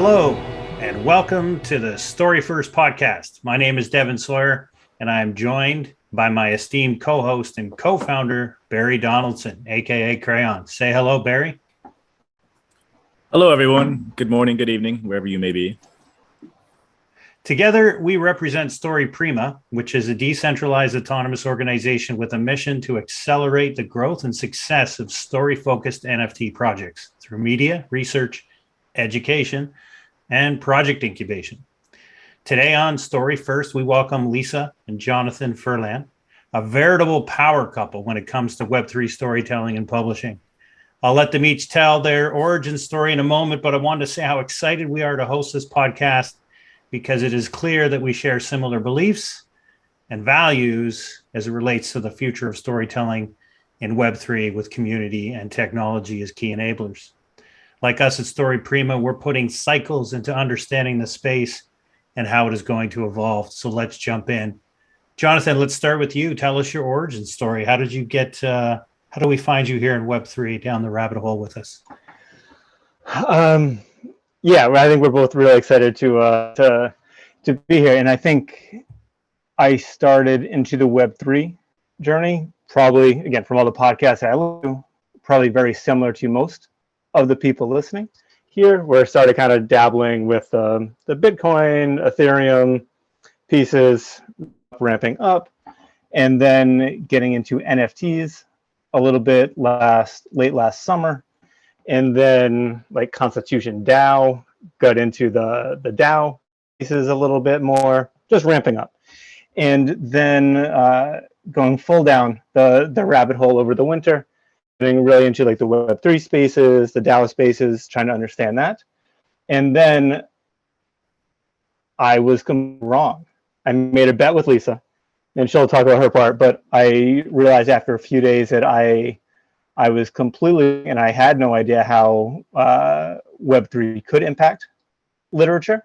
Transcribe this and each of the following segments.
Hello, and welcome to the Story First podcast. My name is Devin Sawyer, and I am joined by my esteemed co-host and co-founder, Barry Donaldson, aka Crayon. Say hello, Barry. Hello, everyone. Good morning, good evening, wherever you may be. Together, we represent Story Prima, which is a decentralized autonomous organization with a mission to accelerate the growth and success of story-focused NFT projects through media, research, education, and project incubation. Today on Story First, we welcome Lisa and Jonathan Ferland, a veritable power couple when it comes to Web3 storytelling and publishing. I'll let them each tell their origin story in a moment, but I wanted to say how excited we are to host this podcast because it is clear that we share similar beliefs and values as it relates to the future of storytelling in Web3 with community and technology as key enablers. Like us at Story Prima, we're putting cycles into understanding the space and how it is going to evolve. So let's jump in. Jonathan, let's start with you. Tell us your origin story. How did you get, how do we find you here in Web3 down the rabbit hole with us? Yeah, I think we're both really excited to be here. And I think I started into the Web3 journey, probably, again, from all the podcasts I listen to, probably very similar to most of the people listening here, where I started kind of dabbling with the Bitcoin, Ethereum pieces, ramping up, and then getting into NFTs a little bit late last summer. And then like Constitution DAO, got into the DAO pieces a little bit more, just ramping up. And then going full down the rabbit hole over the winter, getting really into like the Web3 spaces, the DAO spaces, trying to understand that. And then I was wrong. I made a bet with Lisa, and she'll talk about her part, but I realized after a few days that I was completely, and I had no idea how Web3 could impact literature.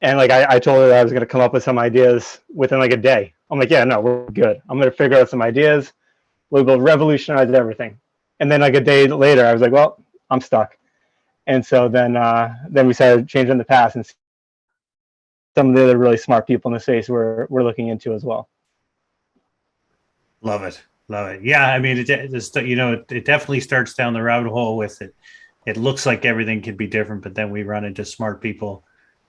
And like I told her that I was going to come up with some ideas within like a day. I'm like, yeah, no, we're good. I'm going to figure out some ideas. We'll revolutionize everything. And then like a day later, I was like, well, I'm stuck. And so then we started changing the path, and some of the other really smart people in the space we're looking into as well. Love it. Love it. Yeah, I mean, it definitely starts down the rabbit hole with it. It looks like everything could be different, but then we run into smart people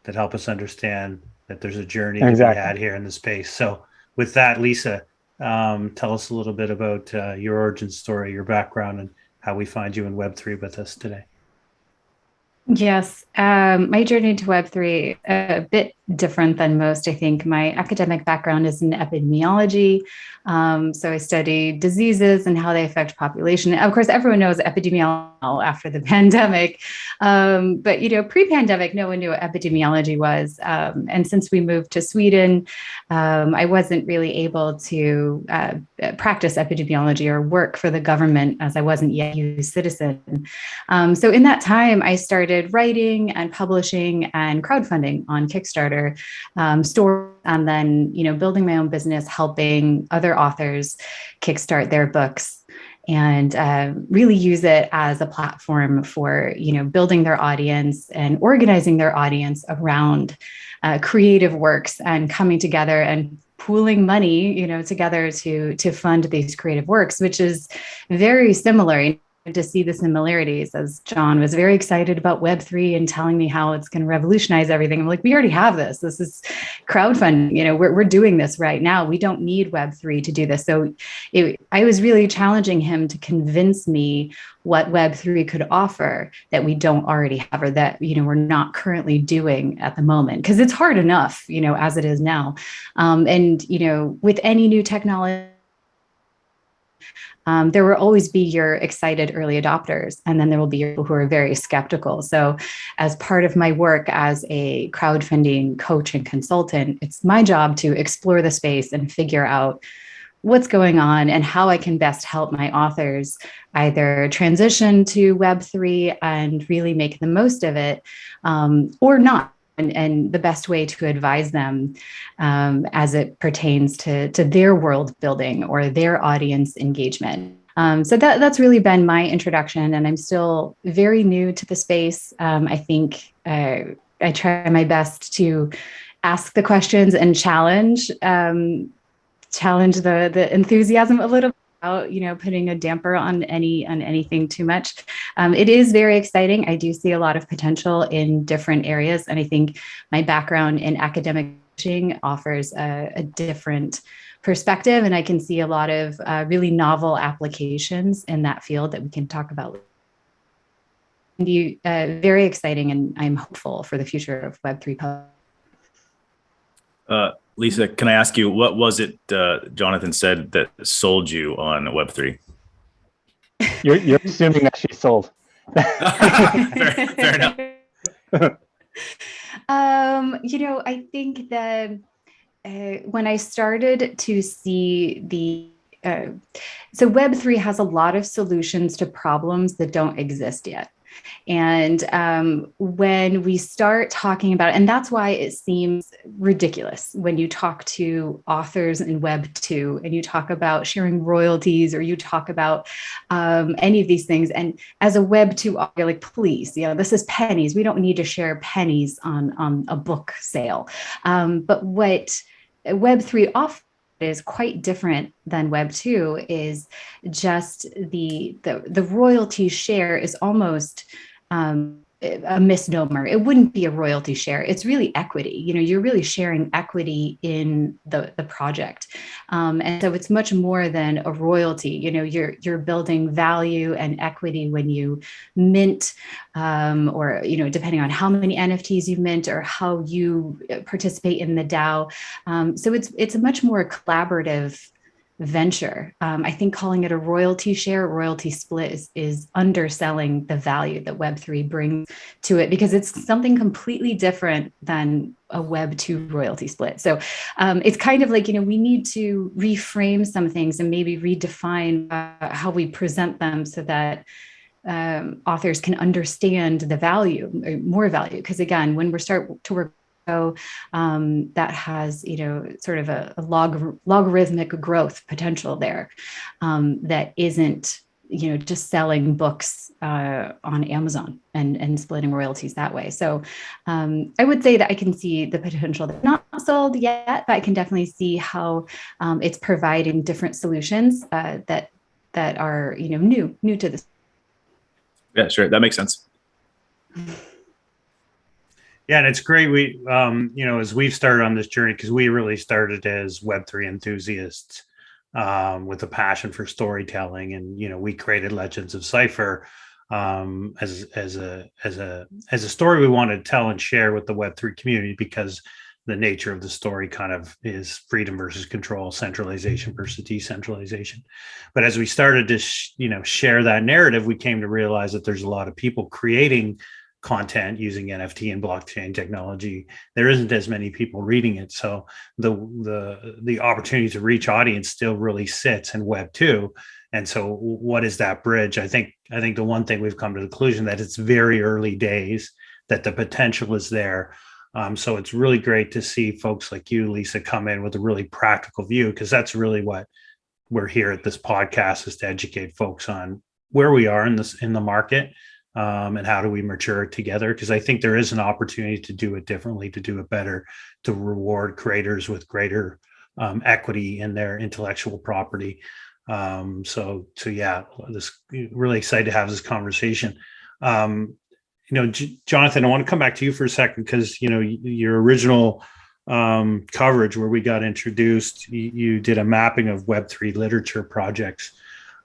that help us understand that there's a journey to be had here in the space. So with that, Lisa, tell us a little bit about your origin story, your background, and how we find you in Web3 with us today. Yes, my journey to Web3, a bit different than most. I think my academic background is in epidemiology. So I study diseases and how they affect population. Of course, everyone knows epidemiology after the pandemic. But, pre-pandemic, no one knew what epidemiology was. And since we moved to Sweden, I wasn't really able to practice epidemiology or work for the government, as I wasn't yet a U.S. citizen. So in that time, I started writing and publishing and crowdfunding on Kickstarter, store, and then, building my own business, helping other authors kickstart their books, and really use it as a platform for, building their audience and organizing their audience around creative works and coming together and pooling money, together to fund these creative works, which is very similar to see the similarities, as John was very excited about Web3 and telling me how it's going to revolutionize everything. I'm like, we already have this. This is crowdfunding. We're doing this right now. We don't need Web3 to do this. So I was really challenging him to convince me what Web3 could offer that we don't already have, or that, we're not currently doing at the moment, because it's hard enough, as it is now. And with any new technology, there will always be your excited early adopters, and then there will be people who are very skeptical. So as part of my work as a crowdfunding coach and consultant, it's my job to explore the space and figure out what's going on and how I can best help my authors either transition to Web3 and really make the most of it, or not. And the best way to advise them as it pertains to their world building or their audience engagement. So that's really been my introduction, and I'm still very new to the space. I think I try my best to ask the questions and challenge the enthusiasm a little bit without, putting a damper on anything too much. It is very exciting. I do see a lot of potential in different areas, and I think my background in academic teaching offers a different perspective, and I can see a lot of really novel applications in that field that we can talk about. Be very exciting, and I'm hopeful for the future of Web3. Lisa, can I ask you, what was it Jonathan said that sold you on Web3? You're assuming that she's sold. Fair enough. I think that when I started to see so Web3 has a lot of solutions to problems that don't exist yet. And when we start talking about it, and that's why it seems ridiculous when you talk to authors in Web 2 and you talk about sharing royalties, or you talk about any of these things. And as a Web 2 author, you're like, please, this is pennies. We don't need to share pennies on a book sale. But what Web 3 offers is quite different than Web 2 is just the royalty share is almost a misnomer. It wouldn't be a royalty share. It's really equity. You're really sharing equity in the project. And so it's much more than a royalty. You're building value and equity when you mint, or, depending on how many NFTs you mint or how you participate in the DAO. So it's a much more collaborative venture. I think calling it a royalty share, royalty split is underselling the value that Web3 brings to it, because it's something completely different than a Web 2 royalty split. So it's kind of like, we need to reframe some things and maybe redefine how we present them so that authors can understand the value, more value. Because again, when we start to work that has, sort of a logarithmic growth potential there, that isn't, just selling books on Amazon and splitting royalties that way. So I would say that I can see the potential. That's not sold yet, but I can definitely see how it's providing different solutions that are, new to this. Yeah, sure. That makes sense. Yeah, and it's great. We, as we've started on this journey, because we really started as Web3 enthusiasts with a passion for storytelling, and we created Legends of Cypher as a story we wanted to tell and share with the Web3 community, because the nature of the story kind of is freedom versus control, centralization versus decentralization. But as we started to share that narrative, we came to realize that there's a lot of people creating content using NFT and blockchain technology. There isn't as many people reading it, so the opportunity to reach audience still really sits in Web 2. And so, what is that bridge? I think the one thing we've come to the conclusion that it's very early days, that the potential is there. So it's really great to see folks like you, Lisa, come in with a really practical view, because that's really what we're here at this podcast, is to educate folks on where we are in the market. And how do we mature together? Because I think there is an opportunity to do it differently, to do it better, to reward creators with greater equity in their intellectual property. So yeah, really excited to have this conversation. Jonathan, I want to come back to you for a second, because your original coverage where we got introduced, you did a mapping of Web3 literature projects.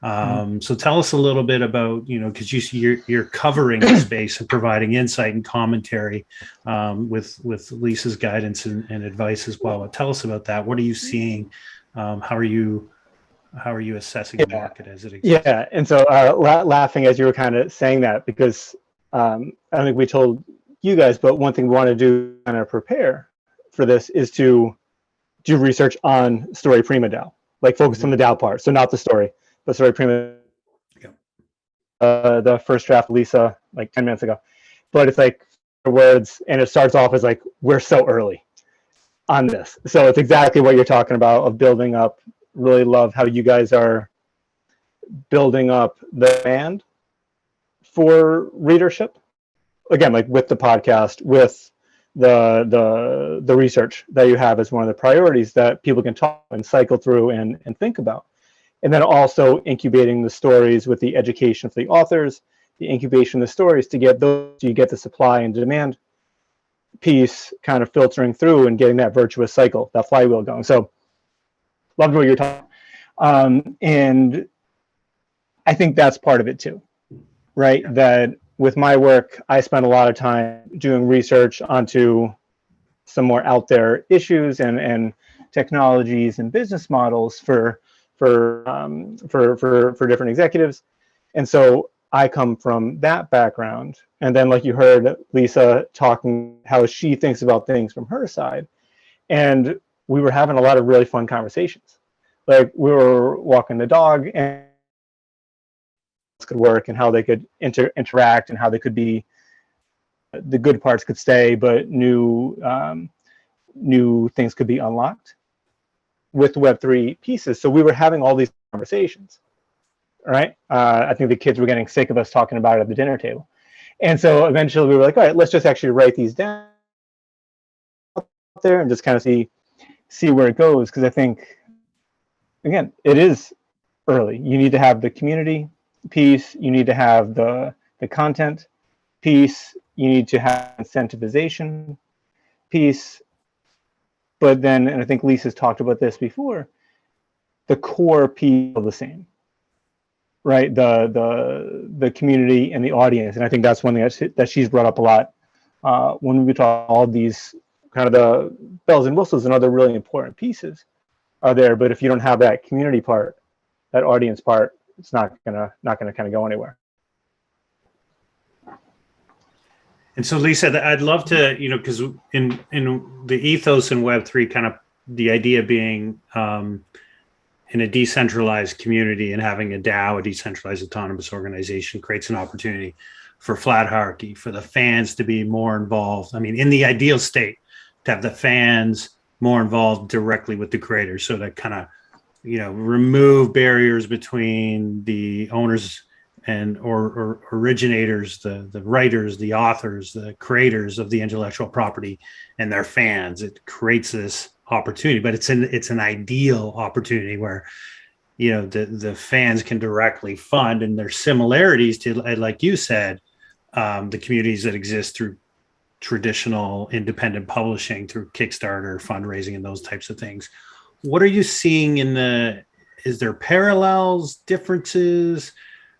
So tell us a little bit about, because you're covering the space and providing insight and commentary with Lisa's guidance and advice as well. But tell us about that. What are you seeing? How are you assessing the market as it exists? Yeah, and so laughing as you were kind of saying that, because I don't think we told you guys, but one thing we want to do kind of prepare for this is to do research on Story Prima DAO, like focus on the DAO part, so not the story. But Story Prima, the first draft, Lisa, like 10 minutes ago. But it's like words, and it starts off as like, we're so early on this. So it's exactly what you're talking about, of building up. Really love how you guys are building up the demand for readership again, like with the podcast, with the research that you have as one of the priorities that people can talk and cycle through and think about. And then also incubating the stories with the education of the authors, the incubation of the stories to get those, you get the supply and demand piece kind of filtering through and getting that virtuous cycle, that flywheel going. So loved what you're talking. And I think that's part of it too, right? That with my work, I spend a lot of time doing research onto some more out there issues and technologies and business models for different executives. And so I come from that background. And then like you heard Lisa talking how she thinks about things from her side. And we were having a lot of really fun conversations. Like we were walking the dog and could work and how they could interact and how they could be, the good parts could stay, but new things could be unlocked with Web3 pieces. So we were having all these conversations, right? I think the kids were getting sick of us talking about it at the dinner table. And so eventually we were like, all right, let's just actually write these down there and just kind of see where it goes. Because I think, again, it is early. You need to have the community piece. You need to have the content piece. You need to have incentivization piece. But then, and I think Lisa's talked about this before, the core piece are the same, right? The community and the audience. And I think that's one thing that she's brought up a lot when we talk all these kind of the bells and whistles and other really important pieces are there. But if you don't have that community part, that audience part, it's not gonna kind of go anywhere. And so, Lisa, I'd love to, because in the ethos in Web3, kind of the idea being in a decentralized community and having a DAO, a decentralized autonomous organization, creates an opportunity for flat hierarchy, for the fans to be more involved. I mean, in the ideal state, to have the fans more involved directly with the creators, so that kind of, remove barriers between the owners and or originators, the writers, the authors, the creators of the intellectual property and their fans. It creates this opportunity, but it's an ideal opportunity where the fans can directly fund, and there's similarities to, like you said, the communities that exist through traditional independent publishing, through Kickstarter, fundraising, and those types of things. What are you seeing is there parallels, differences,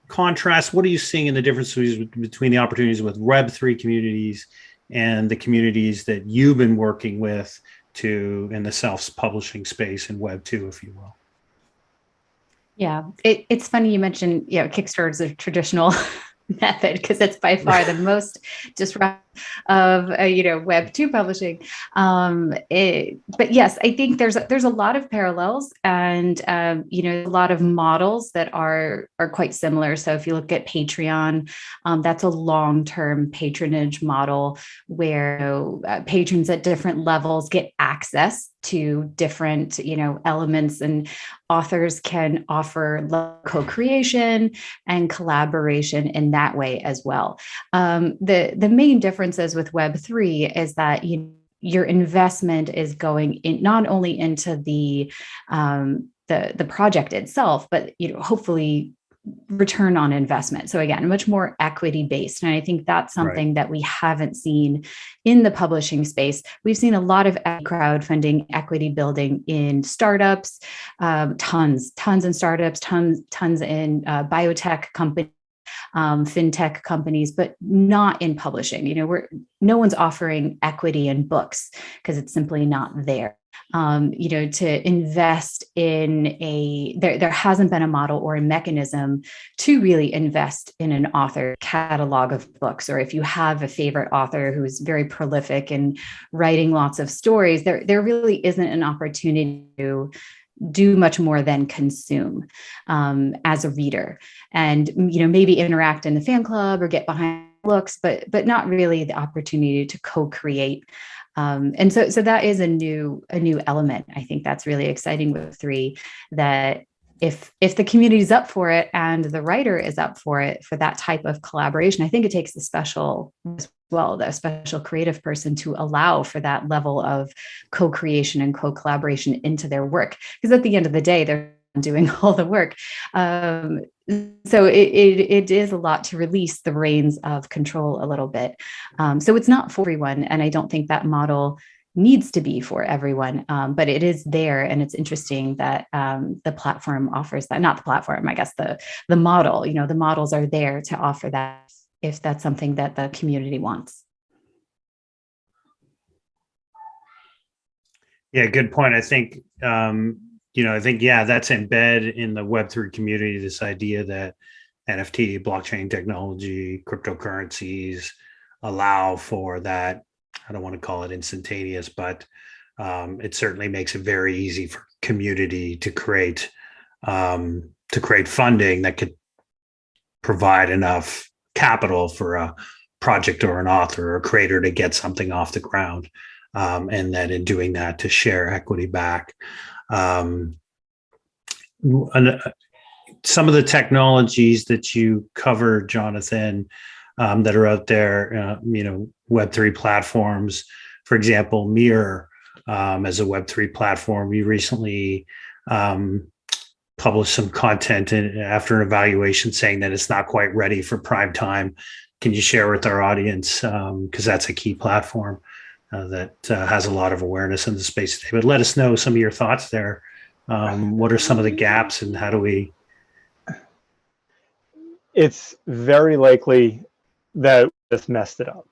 contrast? What are you seeing in the differences between the opportunities with Web3 communities and the communities that you've been working with in the self-publishing space in Web2, if you will? Yeah, it's funny you mentioned, Kickstarter is a traditional method because it's by far the most disruptive of Web 2 publishing. But yes, I think there's a lot of parallels and a lot of models that are quite similar. So if you look at Patreon, that's a long-term patronage model where patrons at different levels get access to different elements, and authors can offer co-creation and collaboration in that way as well. The main differences with Web3 is that your investment is going in not only into the project itself, but hopefully return on investment. So again, much more equity based. And I think that's something that we haven't seen in the publishing space. We've seen a lot of crowdfunding, equity building in startups, tons in startups, tons in biotech companies, fintech companies, but not in publishing. No one's offering equity in books because it's simply not there. To invest in there hasn't been a model or a mechanism to really invest in an author catalog of books. Or if you have a favorite author who is very prolific and writing lots of stories, there really isn't an opportunity to do much more than consume as a reader, and maybe interact in the fan club or get behind books, but not really the opportunity to co-create. And so that is a new element. I think that's really exciting with 3, that if the community is up for it and the writer is up for it, for that type of collaboration, I think it takes a special creative person to allow for that level of co-creation and co-collaboration into their work. Because at the end of the day, they're doing all the work. So it is a lot to release the reins of control a little bit. So it's not for everyone. And I don't think that model needs to be for everyone, but it is there. And it's interesting that the platform offers that, not the platform, I guess the model, the models are there to offer that if that's something that the community wants. Yeah, good point. I think, that's embedded in the Web3 community, this idea that NFT, blockchain technology, cryptocurrencies allow for that. I don't want to call it instantaneous, but it certainly makes it very easy for community to create funding that could provide enough capital for a project or an author or creator to get something off the ground. And then in doing that, to share equity back. Some of the technologies that you covered, Jonathan, that are out there, Web3 platforms, for example, Mirror as a Web3 platform. We recently published some content after an evaluation saying that it's not quite ready for prime time. Can you share with our audience, because that's a key platform that has a lot of awareness in the space today. But let us know some of your thoughts there. What are some of the gaps and how do we? It's very likely that we just messed it up.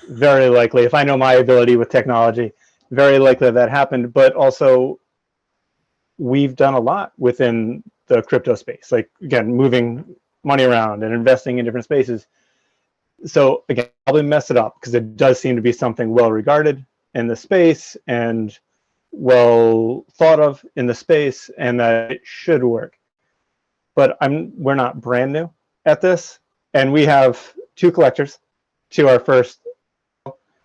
Very likely. If I know my ability with technology, very likely that happened. But also, we've done a lot within the crypto space, like, again, moving money around and investing in different spaces. So again, probably mess it up because it does seem to be something well regarded in the space and well thought of in the space, and that it should work. But we're not brand new at this, and we have 2 collectors to our first,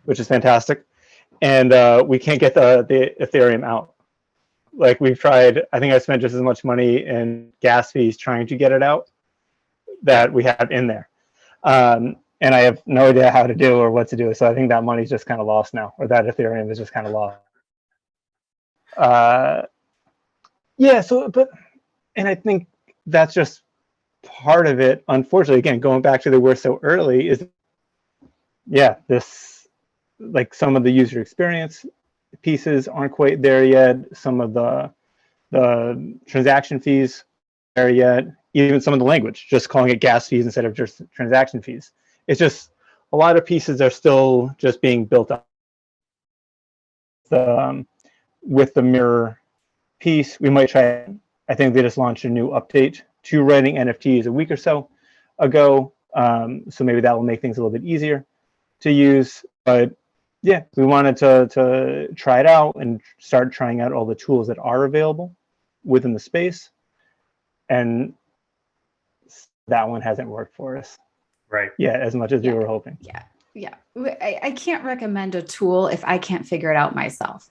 which is fantastic, and we can't get the Ethereum out. Like, we've tried. I think I spent just as much money in gas fees trying to get it out that we have in there. And I have no idea how to do or what to do. So I think that money's just kind of lost now, or that Ethereum is just kind of lost. And I think that's just part of it. Unfortunately, again, going back to we're so early is, this, like, some of the user experience pieces aren't quite there yet. Some of the transaction fees there yet. Even some of the language, just calling it gas fees instead of just transaction fees. It's just a lot of pieces are still just being built up. With the Mirror piece, we might try. I think they just launched a new update to writing NFTs a week or so ago. So maybe that will make things a little bit easier to use. But yeah, we wanted to try it out and start trying out all the tools that are available within the space. And that one hasn't worked for us. Right. Yeah, as much as we were hoping. Yeah. I can't recommend a tool if I can't figure it out myself.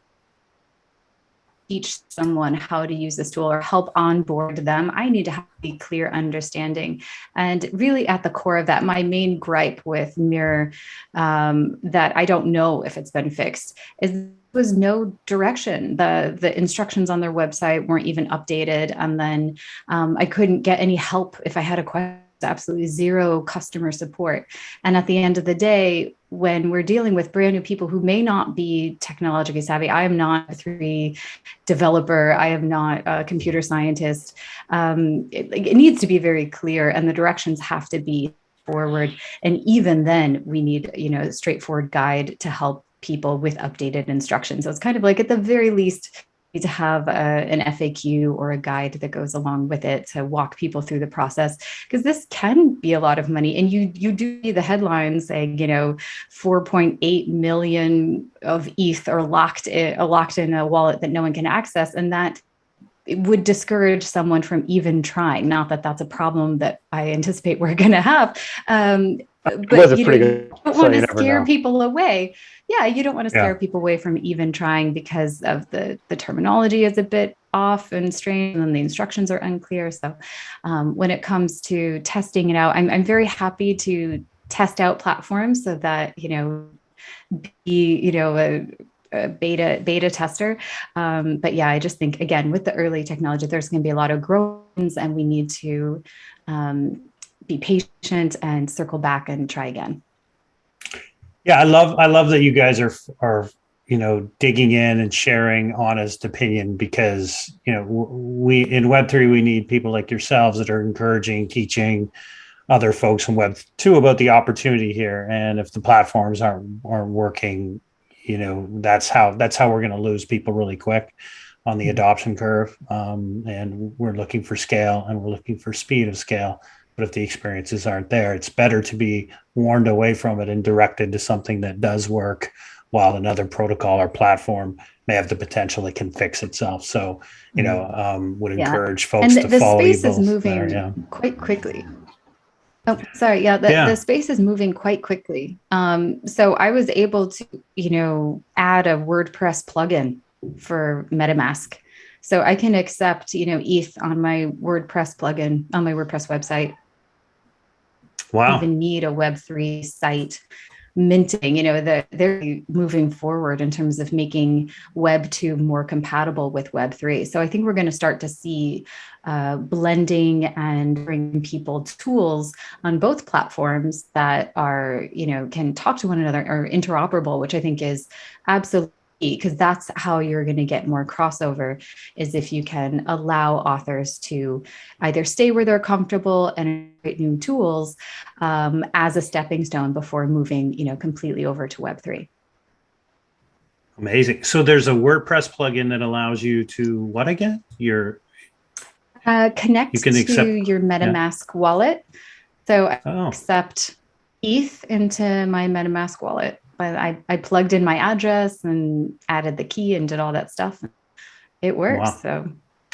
Teach someone how to use this tool or help onboard them. I need to have a clear understanding. And really at the core of that, my main gripe with Mirror, that I don't know if it's been fixed, is there was no direction. The instructions on their website weren't even updated. And then I couldn't get any help if I had a question. Absolutely zero customer support. And at the end of the day, when we're dealing with brand new people who may not be technologically savvy, I am not a 3D developer, I am not a computer scientist. It needs to be very clear, and the directions have to be forward. And even then, we need, a straightforward guide to help people with updated instructions. So it's kind of like, at the very least, to have an FAQ or a guide that goes along with it to walk people through the process, because this can be a lot of money. And you do see the headlines saying, 4.8 million of ETH are locked in a wallet that no one can access, and that it would discourage someone from even trying. Not that that's a problem that I anticipate we're going to have. But you don't want to scare people away. Yeah, you don't want to scare people away from even trying because of the terminology is a bit off and strange, and then the instructions are unclear. So when it comes to testing it out, I'm very happy to test out platforms so that, be, a beta tester. But yeah, I just think, again, with the early technology, there's going to be a lot of growth, and we need to be patient and circle back and try again. Yeah, I love that you guys are digging in and sharing honest opinion, because we in Web3 we need people like yourselves that are encouraging, teaching other folks in Web2 about the opportunity here. And if the platforms aren't working, that's how we're going to lose people really quick on the adoption curve. And we're looking for scale, and we're looking for speed of scale. But if the experiences aren't there, it's better to be warned away from it and directed to something that does work, while another protocol or platform may have the potential it can fix itself. So, would encourage folks to follow you both. The space is moving quite quickly. Oh, sorry. Yeah, the space is moving quite quickly. So I was able to, add a WordPress plugin for MetaMask. So I can accept, ETH on my WordPress plugin on my WordPress website. Wow. Even need a Web3 site minting, they're moving forward in terms of making Web2 more compatible with Web3. So I think we're going to start to see blending and bring people tools on both platforms that are, can talk to one another, or interoperable, which I think is absolutely, because that's how you're going to get more crossover, is if you can allow authors to either stay where they're comfortable and create new tools as a stepping stone before moving, completely over to Web3. Amazing. So there's a WordPress plugin that allows you to what again? Connect to your MetaMask wallet. So I accept ETH into my MetaMask wallet. I plugged in my address and added the key and did all that stuff. It works. Wow. So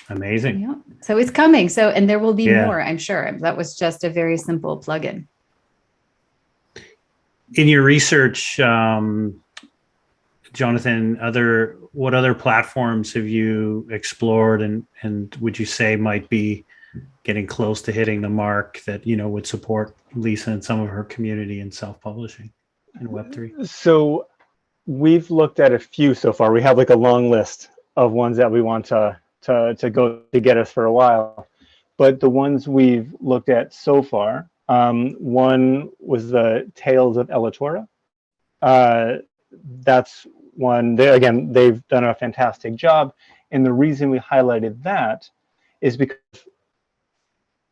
amazing. Yeah. So it's coming. So, and there will be more, I'm sure. That was just a very simple plugin. In your research, Jonathan, what other platforms have you explored, and would you say might be getting close to hitting the mark that would support Lisa and some of her community in self-publishing in Web3? So we've looked at a few so far. We have like a long list of ones that we want to go to get us for a while. But the ones we've looked at so far, one was the Tales of Elatora. That's one. They've done a fantastic job. And the reason we highlighted that is because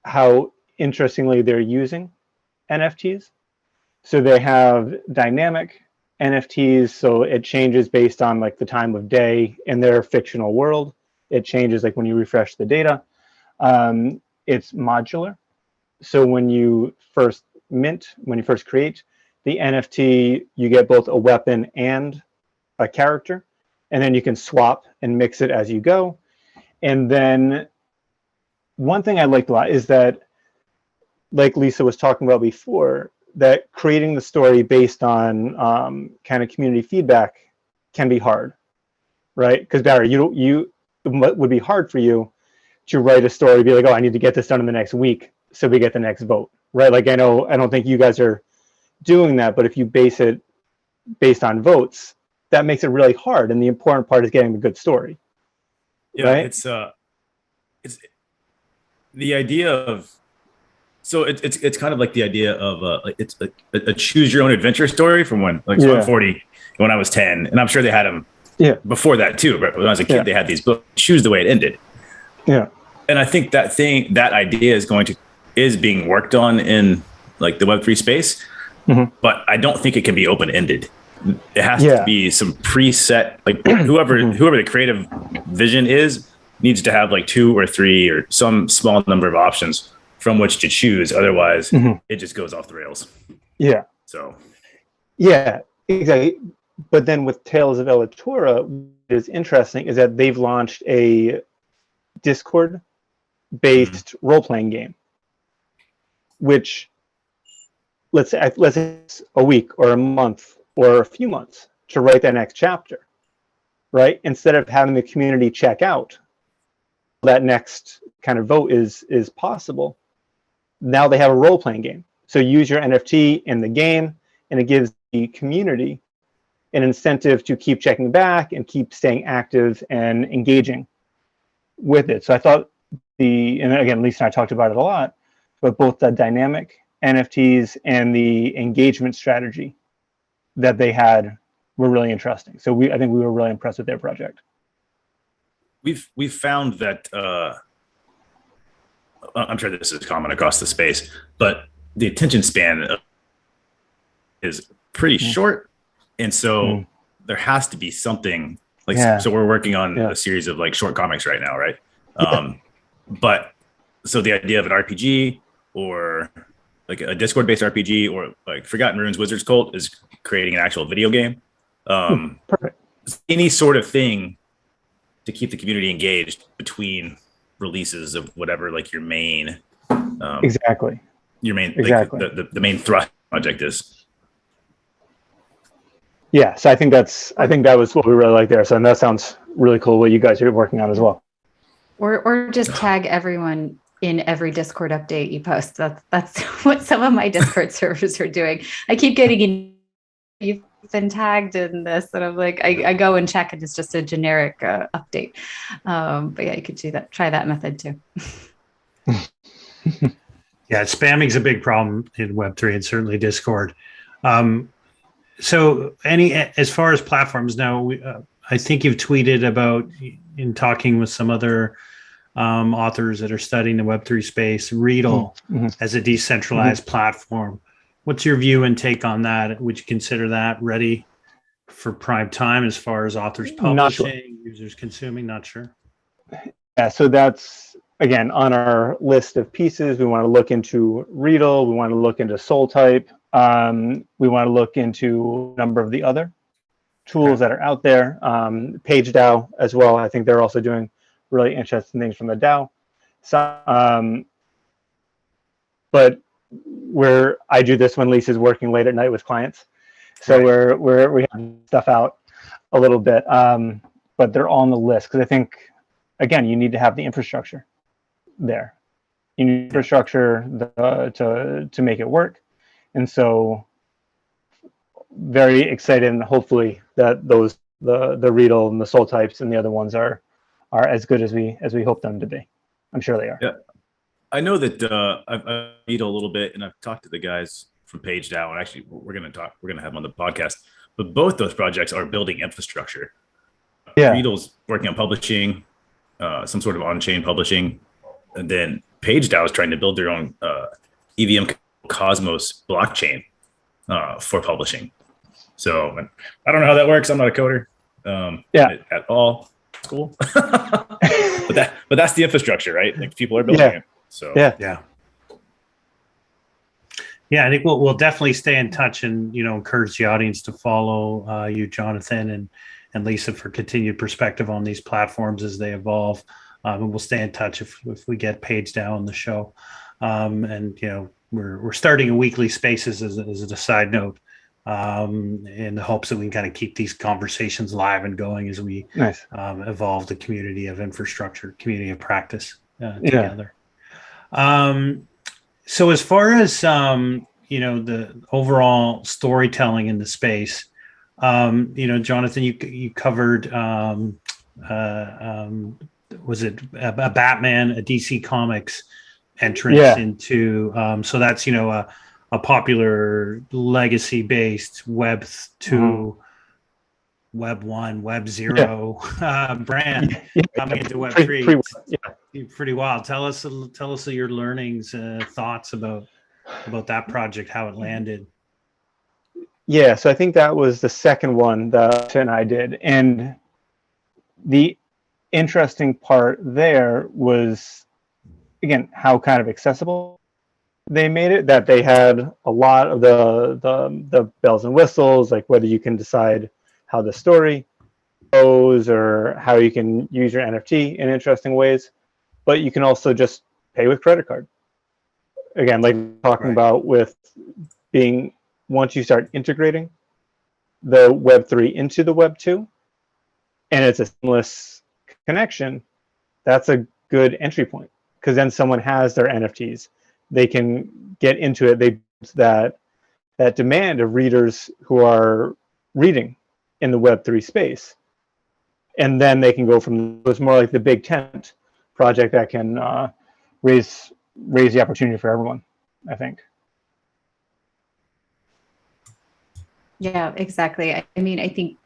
how interestingly they're using NFTs. So they have dynamic NFTs, so it changes based on like the time of day in their fictional world. It changes like when you refresh the data. It's modular. So when you first create the NFT, you get both a weapon and a character, and then you can swap and mix it as you go. And then one thing I liked a lot is that, like Lisa was talking about before, that creating the story based on kind of community feedback can be hard, right? Because Barry, it would be hard for you to write a story, be like, oh, I need to get this done in the next week so we get the next vote, right? Like I don't think you guys are doing that, but if you base it based on votes, that makes it really hard. And the important part is getting the good story. Yeah, right? It's the idea of, so it's kind of like the idea of it's a choose your own adventure story from when I'm 40 when I was 10, and I'm sure they had them before that too. But when I was a kid, they had these books, choose the way it ended. Yeah, and I think that idea is being worked on in like the Web3 space, but I don't think it can be open ended. It has to be some preset, like whoever the creative vision is needs to have like 2 or 3 or some small number of options from which to choose. Otherwise, it just goes off the rails. Yeah. So. Yeah, exactly. But then with Tales of Elatora, what is interesting is that they've launched a Discord-based role-playing game, which let's say it's a week or a month or a few months to write that next chapter, right? Instead of having the community check out that next kind of vote is possible, now they have a role-playing game. So use your NFT in the game, and it gives the community an incentive to keep checking back and keep staying active and engaging with it. So I thought and again, Lisa and I talked about it a lot, but both the dynamic NFTs and the engagement strategy that they had were really interesting. So I think we were really impressed with their project. We've found that I'm sure this is common across the space, but the attention span is pretty short, and so there has to be something like. So we're working on a series of like short comics right now, right? But so the idea of an RPG or like a Discord-based RPG or like Forgotten Runes Wizards Cult is creating an actual video game. Perfect. Any sort of thing to keep the community engaged between releases of whatever like your main exactly like, the main thrust project is. Yeah, so I think that was what we really like there. So and that sounds really cool what you guys are working on as well. Or just tag everyone in every Discord update you post. That's what some of my Discord servers are doing. I keep getting in, you've been tagged in this, and I'm like, I go and check, and it's just a generic update. But yeah, you could do that. Try that method too. Yeah, spamming's a big problem in Web3 and certainly Discord. So as far as platforms now, I think you've tweeted about, in talking with some other authors that are studying the Web3 space, Readle as a decentralized platform. What's your view and take on that? Would you consider that ready for prime time as far as authors publishing, users consuming? Not sure. Yeah, so that's, again, on our list of pieces. We want to look into Readle. We want to look into SoulType. We want to look into a number of the other tools that are out there. PageDAO as well. I think they're also doing really interesting things from the DAO. So, but where I do this when Lisa's working late at night with clients. So we have stuff out a little bit, but they're all on the list because I think, again, you need to have the infrastructure there. You need infrastructure to make it work. And so very excited, and hopefully that the Readle and the SoulTypes and the other ones are as good as we hope them to be. I'm sure they are. Yeah, I know that I've read a little bit, and I've talked to the guys from PageDAO, and actually we're going to have them on the podcast. But both those projects are building infrastructure. Yeah, Readle's working on publishing, some sort of on-chain publishing, and then PageDAO is trying to build their own EVM Cosmos blockchain for publishing. So I don't know how that works. I'm not a coder at all. It's cool. but that's the infrastructure, right? Like people are building it. So yeah. I think we'll definitely stay in touch, and encourage the audience to follow you, Jonathan, and Lisa, for continued perspective on these platforms as they evolve. And we'll stay in touch if we get PageDAO on the show. And we're starting a weekly spaces as a side note, in the hopes that we can kind of keep these conversations live and going as we evolve the community of infrastructure, community of practice together. So as far as the overall storytelling in the space, Jonathan, you covered was it a Batman, a DC Comics entrance into so that's a popular legacy-based Web 2, Web 1, Web 0 brand coming into Web 3. Pretty wild. Tell us your learnings, thoughts about that project, how it landed. Yeah, so I think that was the second one that Lisa and I did, and the interesting part there was, again, how kind of accessible they made it, that they had a lot of the bells and whistles, like whether you can decide how the story goes or how you can use your NFT in interesting ways, but you can also just pay with credit card. Again, like talking about with being, once you start integrating the Web3 into the Web2, and it's a seamless connection, that's a good entry point, because then someone has their NFTs, they can get into it. They that demand of readers who are reading in the Web3 space, and then they can go from, it's more like the big tent project that can raise the opportunity for everyone, I think. Yeah, exactly. I mean, I think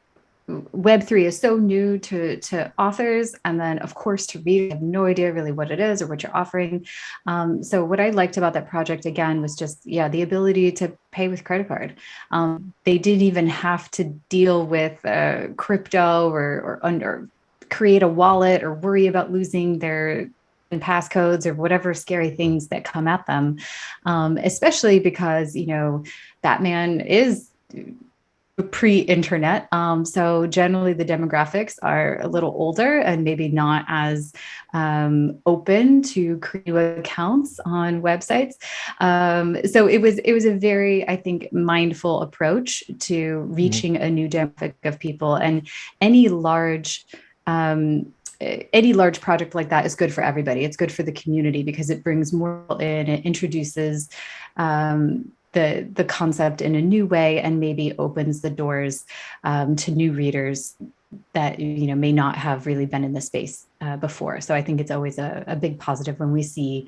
Web3 is so new to authors, and then of course to readers. I have no idea really what it is or what you're offering. So what I liked about that project again was just the ability to pay with credit card. They didn't even have to deal with crypto or create a wallet or worry about losing their passcodes or whatever scary things that come at them, especially because Batman is pre-internet. So generally the demographics are a little older and maybe not as open to create accounts on websites. So it was a very, I think, mindful approach to reaching a new demographic of people. And any large project like that is good for everybody. It's good for the community because it brings more people in, it introduces the concept in a new way, and maybe opens the doors to new readers that may not have really been in the space before. So I think it's always a big positive when we see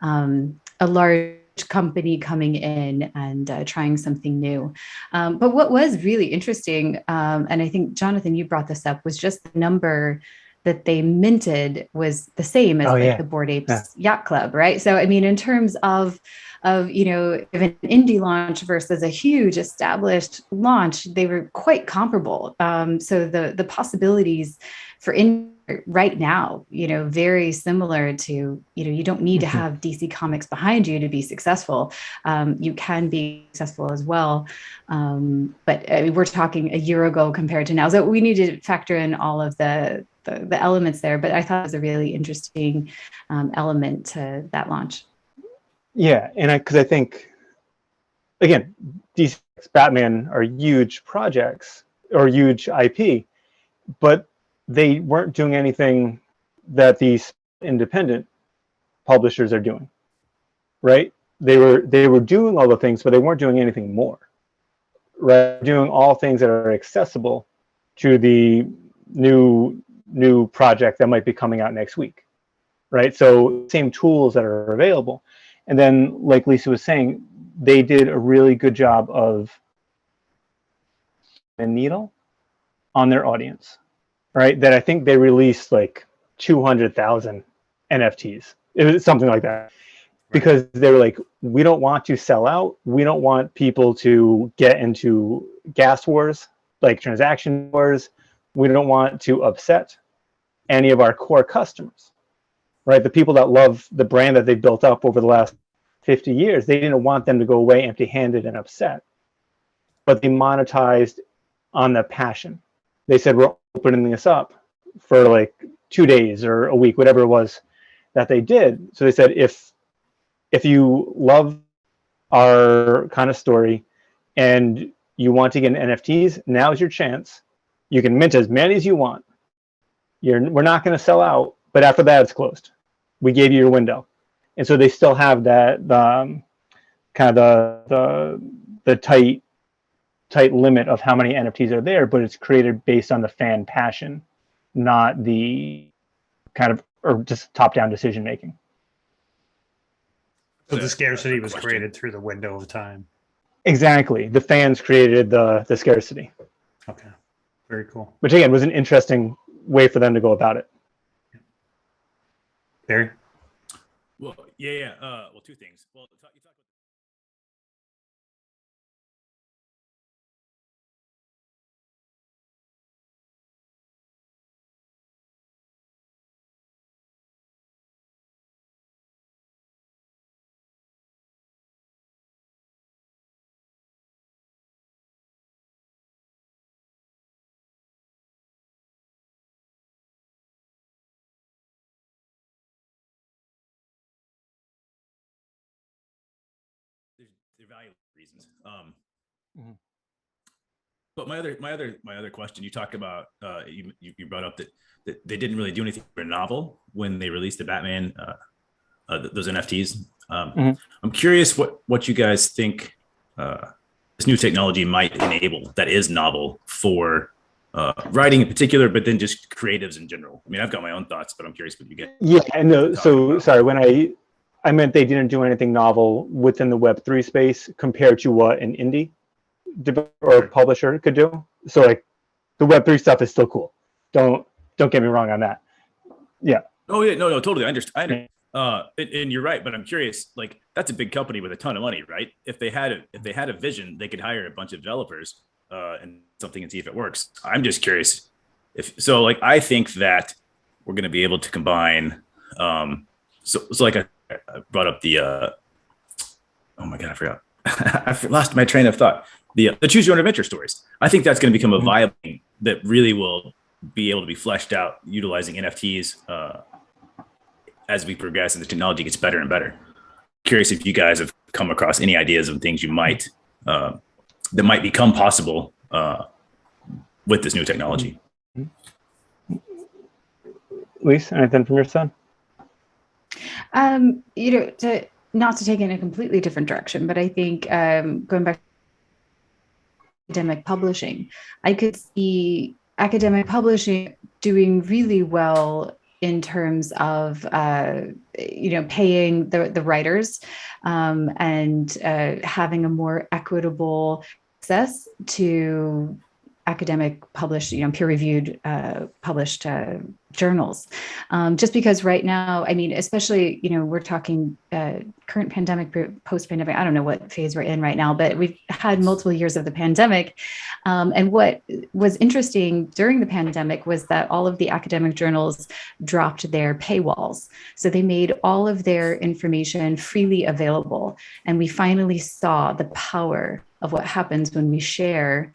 a large company coming in and trying something new. But what was really interesting, and I think Jonathan, you brought this up, was just the number that they minted was the same as the Bored Apes Yacht Club, right? So I mean, in terms of an indie launch versus a huge established launch, they were quite comparable. So the possibilities for indie right now, very similar to, you don't need to have DC Comics behind you to be successful. You can be successful as well. But I mean, we're talking a year ago compared to now. So we need to factor in all of the elements there. But I thought it was a really interesting element to that launch. Yeah, and because I think, again, DC Batman are huge projects or huge IP, but they weren't doing anything that these independent publishers are doing, right? They were doing all the things, but they weren't doing anything more, right? Doing all things that are accessible to the new project that might be coming out next week, right? So same tools that are available. And then, like Lisa was saying, they did a really good job of a needle on their audience, right? That I think they released like 200,000 NFTs. It was something like that. Because they were like, we don't want to sell out. We don't want people to get into gas wars, like transaction wars. We don't want to upset any of our core customers, right? The people that love the brand that they built up over the last 50 years, they didn't want them to go away empty-handed and upset. But they monetized on the passion. They said, we're opening this up for like 2 days or a week, whatever it was that they did. So they said, if you love our kind of story and you want to get NFTs, now's your chance. You can mint as many as you want. We're not going to sell out, but after that, it's closed. We gave you your window. And so they still have that kind of the tight limit of how many NFTs are there, but it's created based on the fan passion, not the kind of, or just top-down decision making. So the scarcity was created through the window of time. Exactly. The fans created the scarcity. Okay. Very cool. Which again was an interesting way for them to go about it. Barry? Well, yeah. Well, two things. Well, you talk about their valuable reasons. But my other question, you talked about you brought up that they didn't really do anything for a novel when they released the Batman those NFTs. I'm curious what you guys think this new technology might enable that is novel for writing in particular, but then just creatives in general. I mean, I've got my own thoughts, but I'm curious what you get. Yeah, and so sorry, when I meant they didn't do anything novel within the Web3 space compared to what an indie or publisher could do. So like the Web3 stuff is still cool. Don't get me wrong on that. Yeah. Oh yeah, no, totally. I understand. And you're right, but I'm curious. Like that's a big company with a ton of money, right? If they had a vision, they could hire a bunch of developers and something and see if it works. I'm just curious if so. Like I think that we're going to be able to combine. So like I brought up the. Oh my god, I forgot. I lost my train of thought. The choose your own adventure stories. I think that's going to become a viable thing that really will be able to be fleshed out utilizing NFTs as we progress and the technology gets better and better. Curious if you guys have come across any ideas of things you might that might become possible with this new technology. Lisa, anything from your side? Not to take it in a completely different direction, but I think going back to academic publishing, I could see academic publishing doing really well in terms of paying the writers and having a more equitable access to academic published, peer-reviewed published journals. Just because right now, I mean, especially, we're talking current pandemic, post-pandemic, I don't know what phase we're in right now, but we've had multiple years of the pandemic. And what was interesting during the pandemic was that all of the academic journals dropped their paywalls. So they made all of their information freely available. And we finally saw the power of what happens when we share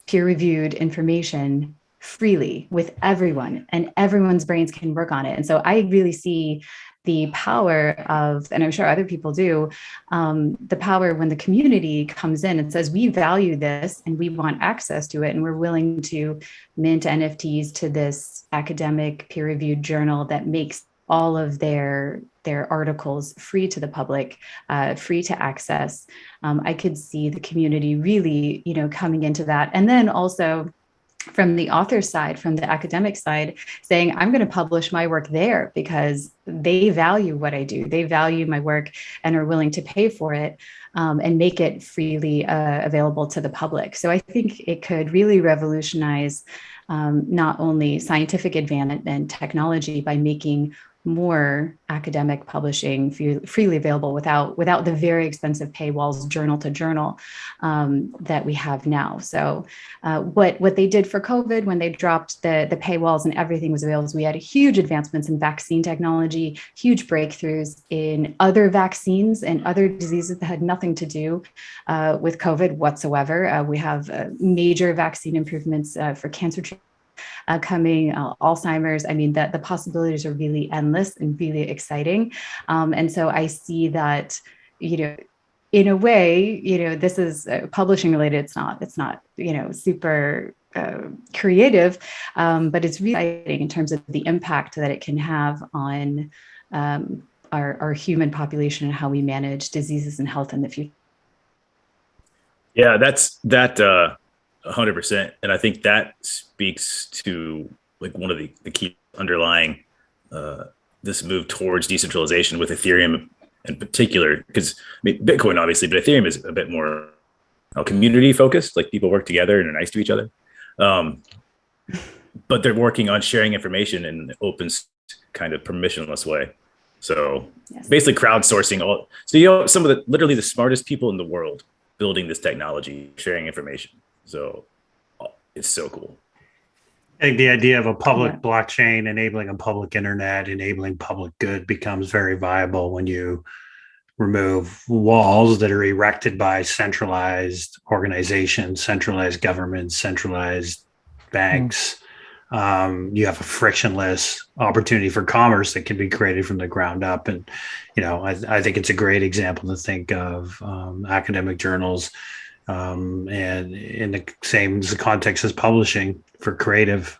peer-reviewed information freely with everyone, and everyone's brains can work on it. And so I really see the power of, and I'm sure other people do, the power when the community comes in and says, we value this and we want access to it, and we're willing to mint NFTs to this academic peer-reviewed journal that makes all of their articles free to the public, free to access. I could see the community really, coming into that. And then also from the author side, from the academic side, saying, I'm going to publish my work there because they value what I do. They value my work and are willing to pay for it and make it freely available to the public. So I think it could really revolutionize not only scientific advancement and technology by making more academic publishing freely available without the very expensive paywalls journal to journal that we have now. So what they did for COVID when they dropped the paywalls and everything was available, we had huge advancements in vaccine technology, huge breakthroughs in other vaccines and other diseases that had nothing to do with COVID whatsoever. We have major vaccine improvements for cancer treatment coming, Alzheimer's. I mean, that the possibilities are really endless and really exciting. And so I see that, in a way, this is publishing related. It's not, super creative, but it's really exciting in terms of the impact that it can have on our human population and how we manage diseases and health in the future. Yeah, that's 100%. And I think that speaks to like one of the key underlying this move towards decentralization with Ethereum in particular, because Bitcoin obviously, but Ethereum is a bit more community focused, like people work together and are nice to each other. But they're working on sharing information in an open kind of permissionless way. So basically crowdsourcing all. So some of literally the smartest people in the world building this technology, sharing information. So it's so cool. I think the idea of a public blockchain enabling a public internet, enabling public good becomes very viable when you remove walls that are erected by centralized organizations, centralized governments, centralized banks. You have a frictionless opportunity for commerce that can be created from the ground up. And, I think it's a great example to think of academic journals and in the same as the context as publishing for creative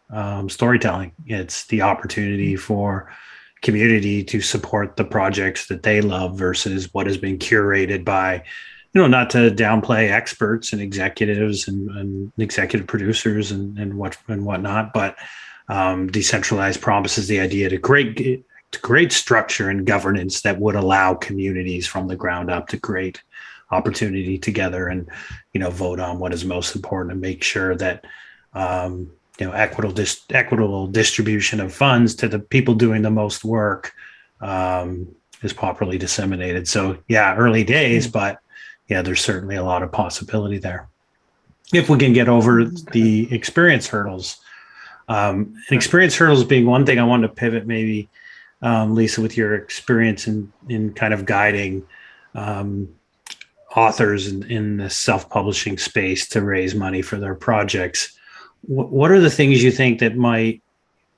storytelling, it's the opportunity for community to support the projects that they love versus what has been curated by, not to downplay experts and executives and executive producers and whatnot, but decentralized promises the idea to create structure and governance that would allow communities from the ground up to create opportunity together and vote on what is most important and make sure that equitable distribution of funds to the people doing the most work is properly disseminated. So early days, but there's certainly a lot of possibility there if we can get over the experience hurdles. And experience hurdles being one thing. I wanted to pivot maybe, Lisa, with your experience in kind of guiding authors in the self-publishing space to raise money for their projects. What are the things you think that might,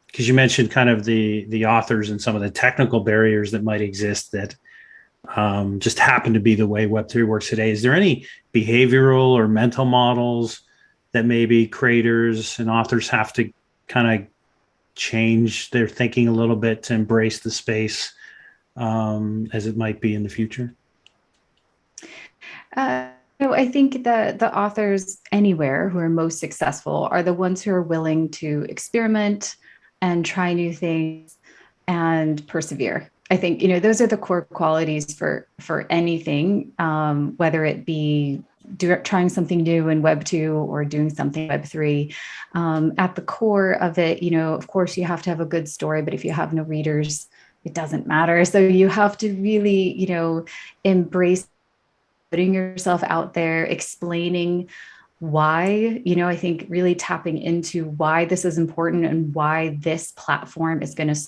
because you mentioned kind of the authors and some of the technical barriers that might exist that just happen to be the way Web3 works today. Is there any behavioral or mental models that maybe creators and authors have to kind of change their thinking a little bit to embrace the space as it might be in the future? I think the authors anywhere who are most successful are the ones who are willing to experiment and try new things and persevere. I think, those are the core qualities for anything, whether it be trying something new in Web 2 or doing something Web 3. At the core of it, of course, you have to have a good story, but if you have no readers, it doesn't matter. So you have to really, embrace putting yourself out there, explaining why, I think really tapping into why this is important and why this platform is going to,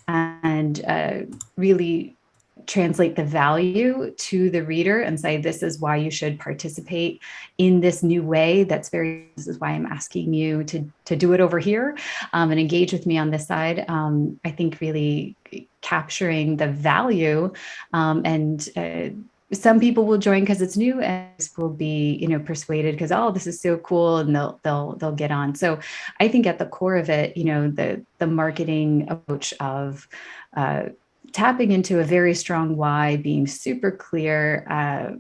and really translate the value to the reader and say, this is why you should participate in this new way. This is why I'm asking you to do it over here and engage with me on this side. I think really capturing the value and some people will join because it's new, and will be, persuaded because, oh, this is so cool, and they'll get on. So I think at the core of it, the marketing approach of tapping into a very strong why, being super clear,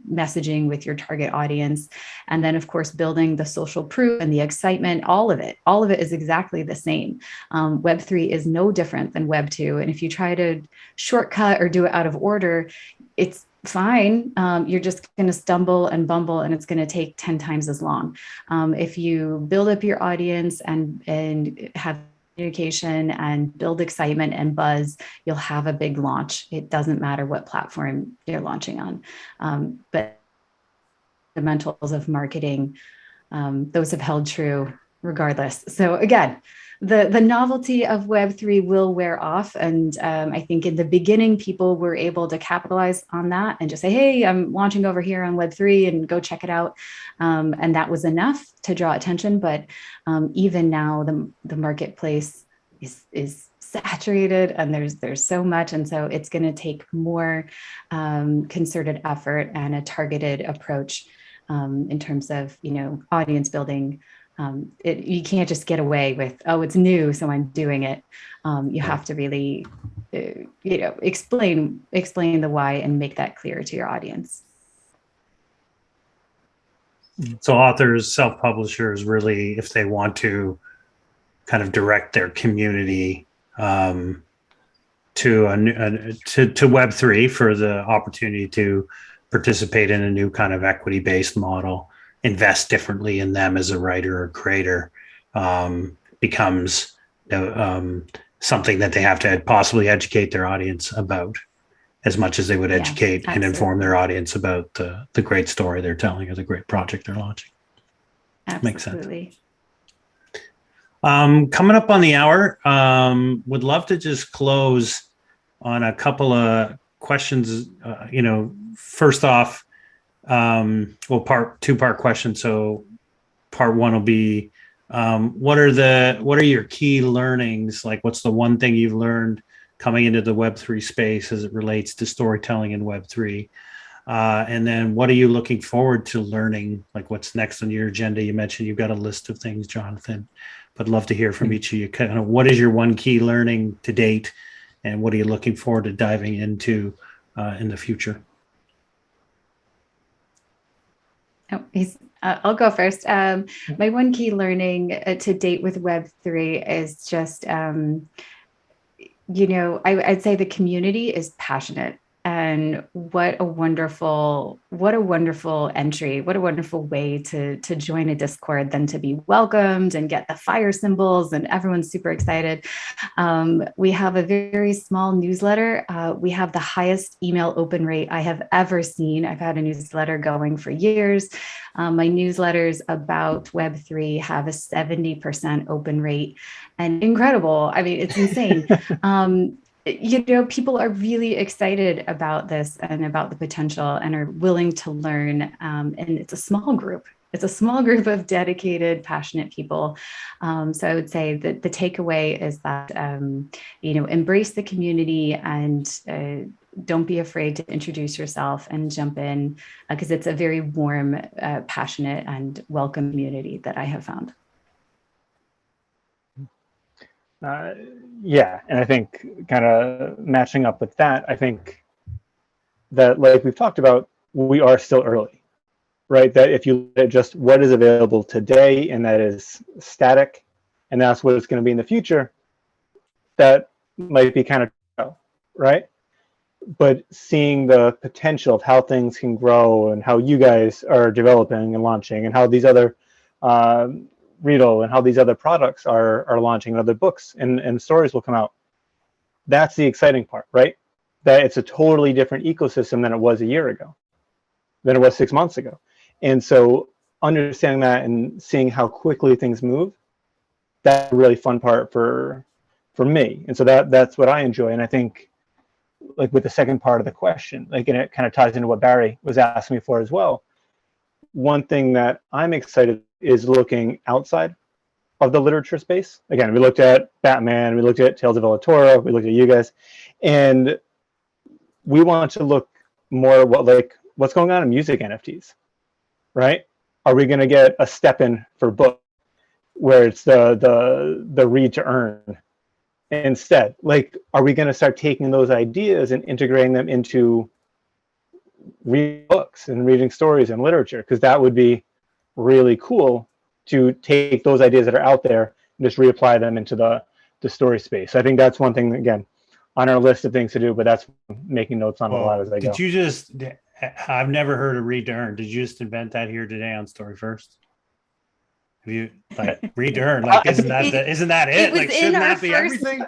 messaging with your target audience, and then of course building the social proof and the excitement. All of it is exactly the same. Web3 is no different than Web 2, and if you try to shortcut or do it out of order, it's fine. You're just going to stumble and bumble, and it's going to take 10 times as long. If you build up your audience and have communication and build excitement and buzz, you'll have a big launch. It doesn't matter what platform you're launching on. But the fundamentals of marketing, those have held true regardless. So again, the novelty of Web3 will wear off. And I think in the beginning, people were able to capitalize on that and just say, hey, I'm launching over here on Web3 and go check it out. And that was enough to draw attention. But even now, the marketplace is saturated and there's so much. And so it's going to take more concerted effort and a targeted approach in terms of, audience building. You can't just get away with, oh, it's new, so I'm doing it. You have to really, explain the why and make that clear to your audience. So authors, self-publishers, really, if they want to kind of direct their community to Web3 for the opportunity to participate in a new kind of equity-based model, invest differently in them as a writer or creator, becomes something that they have to possibly educate their audience about as much as they would educate and inform their audience about the great story they're telling or the great project they're launching. Absolutely. Makes sense. Coming up on the hour, would love to just close on a couple of questions. First off, two-part question. So part one will be, what are your key learnings? Like, what's the one thing you've learned coming into the Web3 space as it relates to storytelling in Web3? And then what are you looking forward to learning? Like what's next on your agenda? You mentioned you've got a list of things, Jonathan, but love to hear from each of you. Kind of what is your one key learning to date, and what are you looking forward to diving into in the future? Oh, I'll go first. My one key learning to date with Web3 is just, I'd say the community is passionate. And what a wonderful entry, what a wonderful way to join a Discord than to be welcomed and get the fire symbols and everyone's super excited. We have a very small newsletter. We have the highest email open rate I have ever seen. I've had a newsletter going for years. My newsletters about Web3 have a 70% open rate, and incredible. I mean, it's insane. People are really excited about this and about the potential and are willing to learn. And it's a small group. It's a small group of dedicated, passionate people. So I would say that the takeaway is that, embrace the community and don't be afraid to introduce yourself and jump in, because it's a very warm, passionate, and welcome community that I have found. And I think kind of matching up with that, I think that, like we've talked about, we are still early, right? That if you look at just what is available today and that is static, and that's what it's going to be in the future, that might be kind of, right? But seeing the potential of how things can grow and how you guys are developing and launching, and how these other Riedel and how these other products are launching, and other books and stories will come out. That's the exciting part, right? That it's a totally different ecosystem than it was a year ago, than it was 6 months ago. And so understanding that and seeing how quickly things move, that's a really fun part for me. And so that's what I enjoy. And I think, like with the second part of the question, like, and it kind of ties into what Barry was asking me for as well. One thing that I'm excited is looking outside of the literature space. Again, we looked at Batman, we looked at Tales of Ellatora, we looked at you guys, and we want to look more at what's going on in music NFTs, right? Are we going to get a step in for book where it's the read to earn instead? Like, are we going to start taking those ideas and integrating them into read books and reading stories and literature? Because that would be really cool to take those ideas that are out there and just reapply them into the story space. So I think that's one thing, again, on our list of things to do, but that's making notes on a lot as I go. I've never heard of read to earn. Did you just invent that here today on Story First? Have you, like, read to earn? Like, isn't that it? Like, shouldn't that be everything?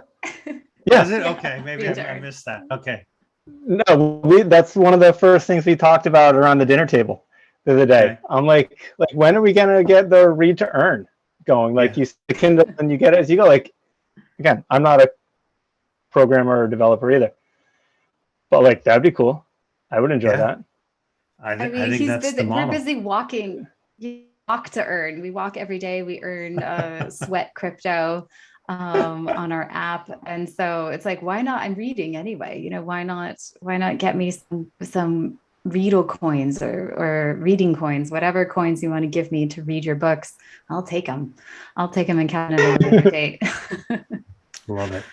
Yeah. Is it? Okay, maybe I missed that. Okay. No, that's one of the first things we talked about around the dinner table the other day. Okay. I'm like, when are we gonna get the read to earn going? Like, you see the Kindle and you get it as you go. Like, again, I'm not a programmer or developer either, but like, that'd be cool. I would enjoy that. I think that's the model. We're busy walking. You walk to earn. We walk every day. We earn sweat crypto on our app, and so it's like, why not? I'm reading anyway. Why not get me some Riedel coins or reading coins, whatever coins you want to give me to read your books. I'll take them in Canada at a later date. Love it.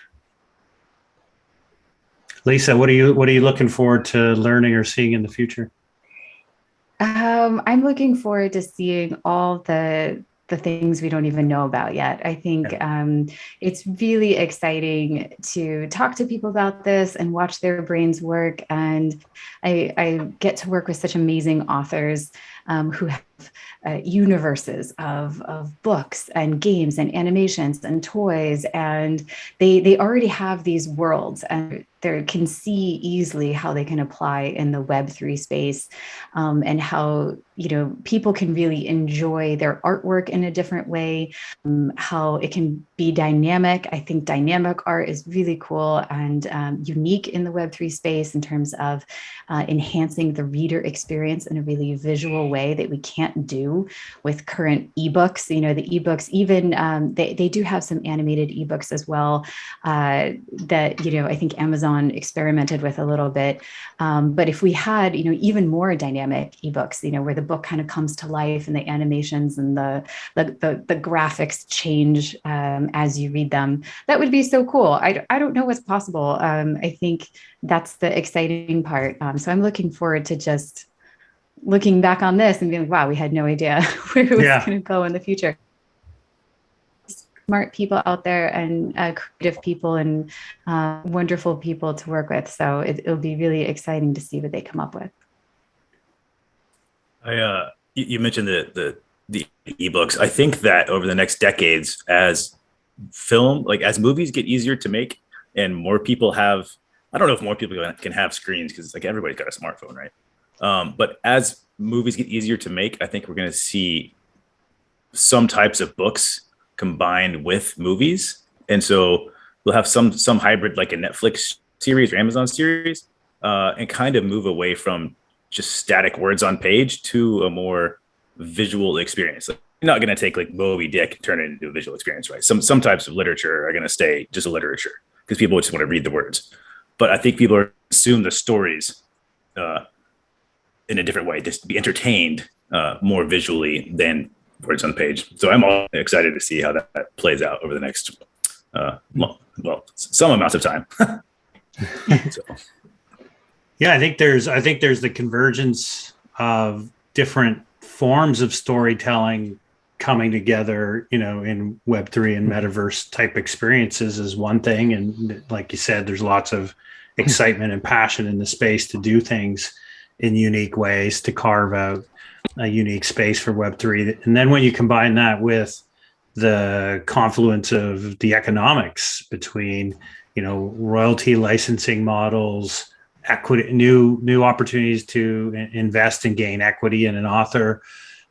Lisa, what are you looking forward to learning or seeing in the future? I'm looking forward to seeing all the things we don't even know about yet. I think it's really exciting to talk to people about this and watch their brains work. And I get to work with such amazing authors who have universes of books and games and animations and toys, and they already have these worlds, and they can see easily how they can apply in the Web3 space, and how people can really enjoy their artwork in a different way, how it can be dynamic. I think dynamic art is really cool and unique in the Web3 space in terms of enhancing the reader experience in a really visual way that we can't can't do with current ebooks. The ebooks, even they do have some animated ebooks as well that, I think Amazon experimented with a little bit. But if we had, even more dynamic ebooks, where the book kind of comes to life and the animations and the graphics change as you read them, that would be so cool. I don't know what's possible. I think that's the exciting part. So I'm looking forward to just looking back on this and being like, wow, we had no idea where it was going to go in the future. Smart people out there and creative people and wonderful people to work with. So it'll be really exciting to see what they come up with. You mentioned the ebooks. I think that over the next decades, as movies get easier to make and more people have, I don't know if more people can have screens because everybody's got a smartphone, right? But as movies get easier to make, I think we're going to see some types of books combined with movies. And so we'll have some hybrid, like a Netflix series or Amazon series, and kind of move away from just static words on page to a more visual experience. You're not going to take Moby Dick and turn it into a visual experience, right? Some types of literature are going to stay just a literature because people just want to read the words. But I think people are consume the stories in a different way, just to be entertained more visually than words on page. So I'm all excited to see how that plays out over the next, some amounts of time. So. Yeah, I think there's the convergence of different forms of storytelling coming together, in Web3 and metaverse type experiences is one thing. And like you said, there's lots of excitement and passion in the space to do things in unique ways, to carve out a unique space for Web3. And then when you combine that with the confluence of the economics between, royalty licensing models, equity, new opportunities to invest and gain equity in an author.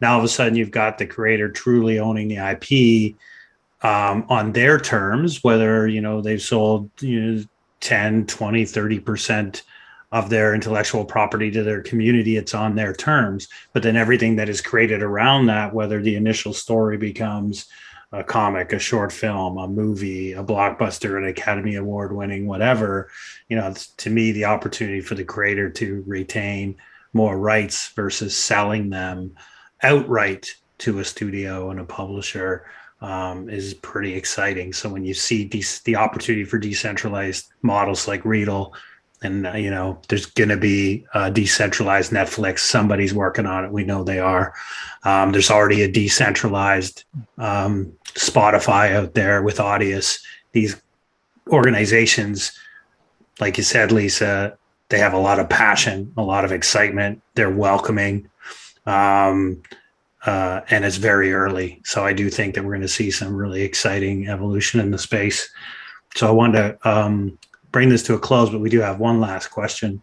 Now, all of a sudden, you've got the creator truly owning the IP on their terms, whether, they've sold 10, 20, 30% of their intellectual property to their community. It's on their terms. But then everything that is created around that, whether the initial story becomes a comic, a short film, a movie, a blockbuster, an Academy Award winning, whatever, to me, the opportunity for the creator to retain more rights versus selling them outright to a studio and a publisher is pretty exciting. So when you see the opportunity for decentralized models like Readle, and there's going to be a decentralized Netflix. Somebody's working on it. We know they are. There's already a decentralized Spotify out there with Audius. These organizations, like you said, Lisa, they have a lot of passion, a lot of excitement. They're welcoming, and it's very early. So I do think that we're going to see some really exciting evolution in the space. So I wanted to bring this to a close, but we do have one last question.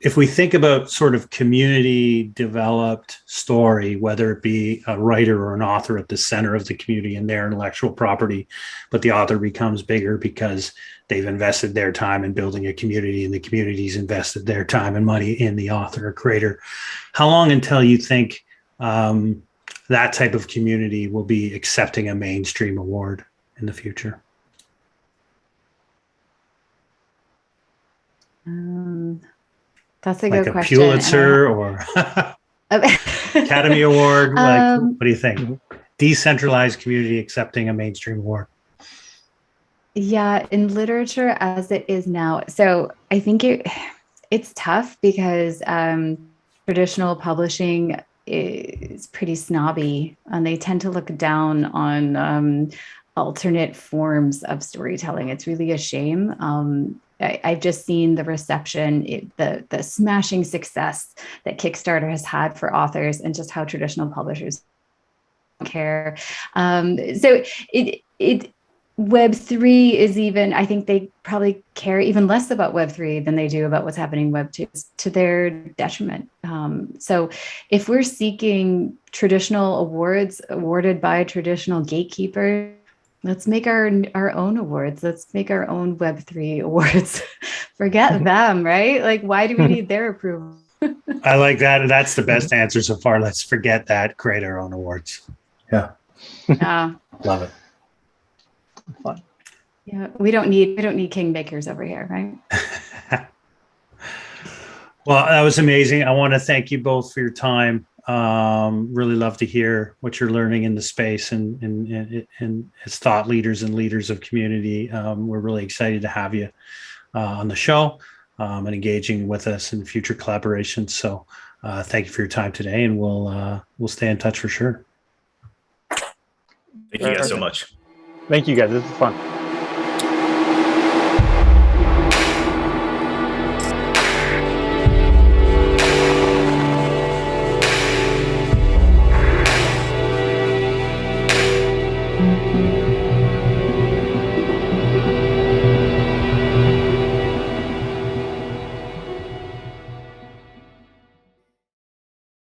If we think about sort of community developed story, whether it be a writer or an author at the center of the community and their intellectual property, but the author becomes bigger because they've invested their time in building a community and the community's invested their time and money in the author or creator. How long until you think that type of community will be accepting a mainstream award in the future? That's a good question. Like a Pulitzer or Academy Award. What do you think? Decentralized community accepting a mainstream award. Yeah, in literature as it is now. So I think it's tough because traditional publishing is pretty snobby and they tend to look down on alternate forms of storytelling. It's really a shame. I've just seen the reception, the smashing success that Kickstarter has had for authors and just how traditional publishers care. So Web3 is even, I think they probably care even less about Web3 than they do about what's happening in Web2 to their detriment. So if we're seeking traditional awards awarded by traditional gatekeepers, let's make our own awards. Let's make our own Web3 awards. Forget them, right? Like, why do we need their approval? I like that. That's the best answer so far. Let's forget that. Create our own awards. Yeah. Yeah. Love it. Fun. Yeah. We don't need kingmakers over here, right? Well, that was amazing. I want to thank you both for your time. Really love to hear what you're learning in the space and as thought leaders and leaders of community. We're really excited to have you on the show and engaging with us in future collaborations. So thank you for your time today, and we'll stay in touch for sure. Thank you guys so much. Thank you guys. This is fun.